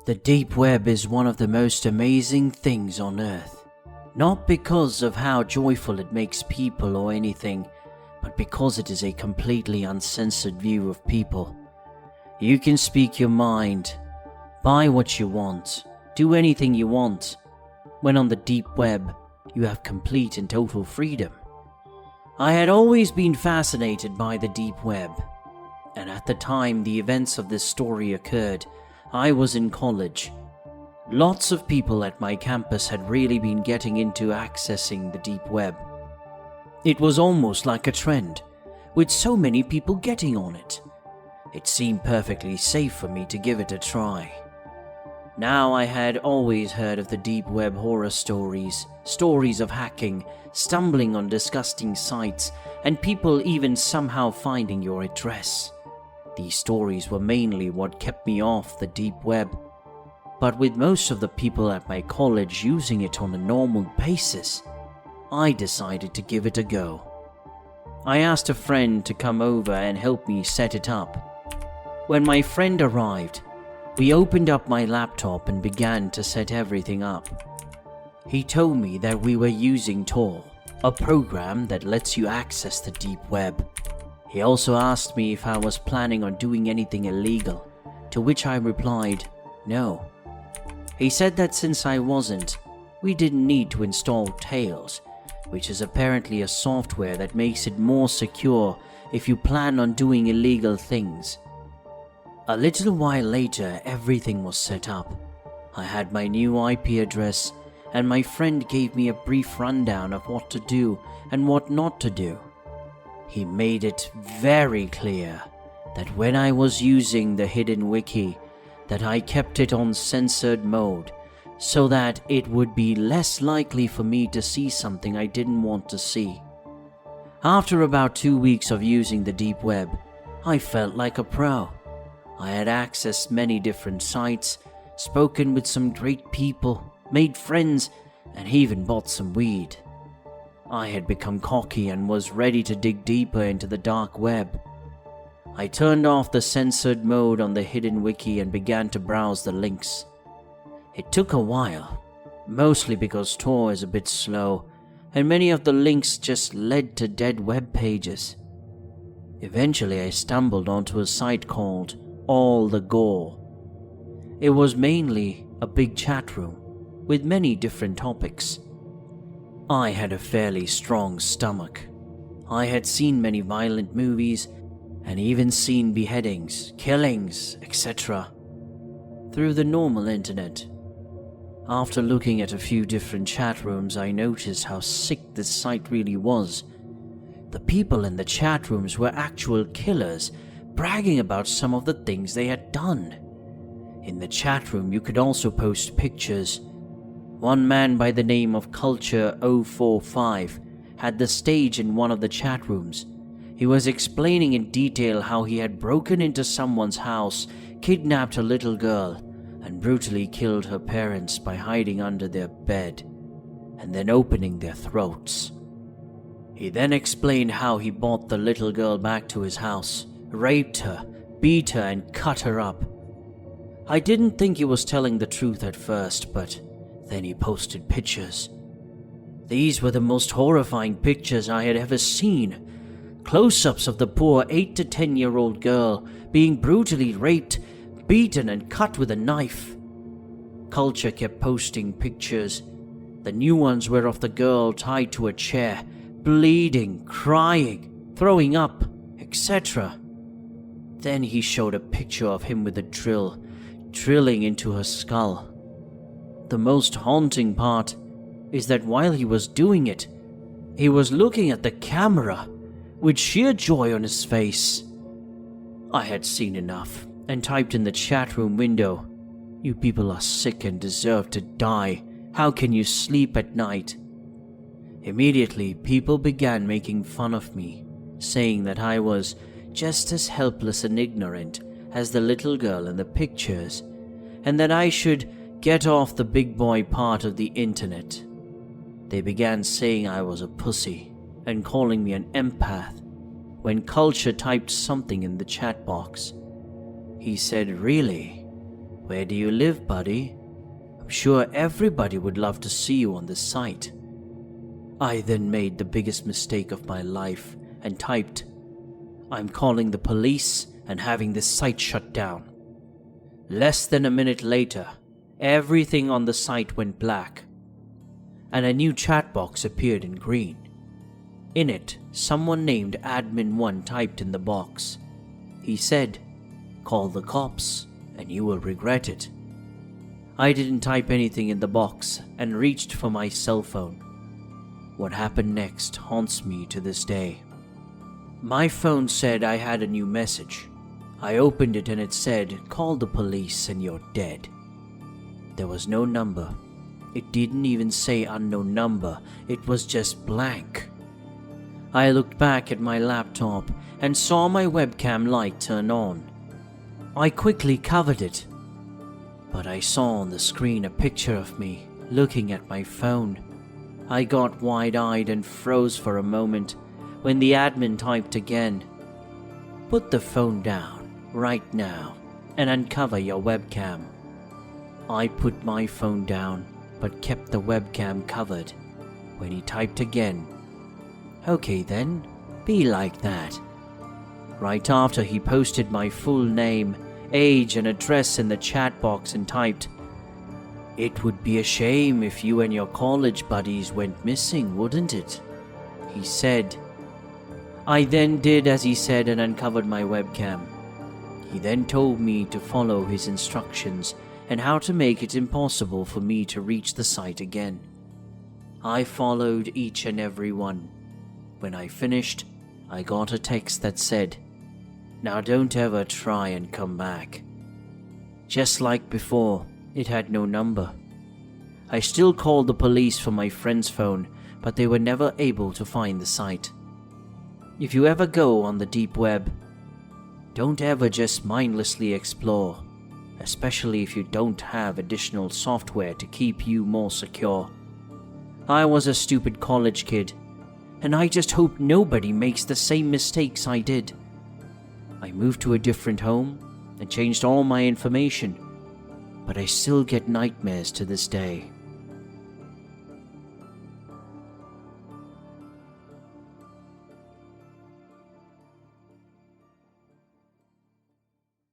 The deep web is one of the most amazing things on earth. Not because of how joyful it makes people or anything, but because it is a completely uncensored view of people. You can speak your mind, buy what you want, do anything you want. When on the deep web, you have complete and total freedom. I had always been fascinated by the deep web, and at the time the events of this story occurred, I was in college. Lots of people at my campus had really been getting into accessing the deep web. It was almost like a trend, with so many people getting on it. It seemed perfectly safe for me to give it a try. Now I had always heard of the deep web horror stories of hacking, stumbling on disgusting sites, and people even somehow finding your address. These stories were mainly what kept me off the deep web. But with most of the people at my college using it on a normal basis, I decided to give it a go. I asked a friend to come over and help me set it up. When my friend arrived, we opened up my laptop and began to set everything up. He told me that we were using Tor, a program that lets you access the deep web. He also asked me if I was planning on doing anything illegal, to which I replied, no. He said that since I wasn't, we didn't need to install Tails, which is apparently a software that makes it more secure if you plan on doing illegal things. A little while later, everything was set up. I had my new IP address, and my friend gave me a brief rundown of what to do and what not to do. He made it very clear that when I was using the hidden wiki, that I kept it on censored mode, so that it would be less likely for me to see something I didn't want to see. After about 2 weeks of using the deep web, I felt like a pro. I had accessed many different sites, spoken with some great people, made friends, and even bought some weed. I had become cocky and was ready to dig deeper into the dark web. I turned off the censored mode on the hidden wiki and began to browse the links. It took a while, mostly because Tor is a bit slow, and many of the links just led to dead web pages. Eventually I stumbled onto a site called All the Gore. It was mainly a big chat room with many different topics. I had a fairly strong stomach. I had seen many violent movies and even seen beheadings, killings, etc. through the normal internet. After looking at a few different chat rooms, I noticed how sick this site really was. The people in the chat rooms were actual killers, bragging about some of the things they had done. In the chat room, you could also post pictures. One man by the name of Culture045 had the stage in one of the chat rooms. He was explaining in detail how he had broken into someone's house, kidnapped a little girl, and brutally killed her parents by hiding under their bed, and then opening their throats. He then explained how he brought the little girl back to his house, raped her, beat her, and cut her up. I didn't think he was telling the truth at first, but then he posted pictures. These were the most horrifying pictures I had ever seen. Close-ups of the poor 8 to 10-year-old girl being brutally raped, beaten, and cut with a knife. Culture kept posting pictures. The new ones were of the girl tied to a chair, bleeding, crying, throwing up, etc. Then he showed a picture of him with a drill, drilling into her skull. The most haunting part is that while he was doing it, he was looking at the camera with sheer joy on his face. I had seen enough and typed in the chat room window, "You people are sick and deserve to die. How can you sleep at night?" Immediately, people began making fun of me, saying that I was just as helpless and ignorant as the little girl in the pictures, and that I should get off the big boy part of the internet. They began saying I was a pussy and calling me an empath. When Culture typed something in the chat box, he said, "Really? Where do you live, buddy? I'm sure everybody would love to see you on this site. I then made the biggest mistake of my life and typed, I'm calling the police and having this site shut down. Less than a minute later, everything on the site went black, and a new chat box appeared in green. In it, someone named Admin1 typed in the box. He said, call the cops and you will regret it. I didn't type anything in the box and reached for my cell phone. What happened next haunts me to this day. My phone said I had a new message. I opened it and it said, call the police and you're dead. There was no number. It didn't even say unknown number. It was just blank. I looked back at my laptop and saw my webcam light turn on. I quickly covered it, but I saw on the screen a picture of me looking at my phone. I got wide-eyed and froze for a moment when the admin typed again, put the phone down right now and uncover your webcam. I put my phone down but kept the webcam covered when he typed again, okay then, be like that. Right after he posted my full name, age and address in the chat box and typed, it would be a shame if you and your college buddies went missing, wouldn't it? He said. I then did as he said and uncovered my webcam. He then told me to follow his instructions and how to make it impossible for me to reach the site again. I followed each and every one. When I finished, I got a text that said, now don't ever try and come back. Just like before, it had no number. I still called the police from my friend's phone, but they were never able to find the site. If you ever go on the deep web, don't ever just mindlessly explore, especially if you don't have additional software to keep you more secure. I was a stupid college kid, and I just hope nobody makes the same mistakes I did. I moved to a different home and changed all my information, but I still get nightmares to this day.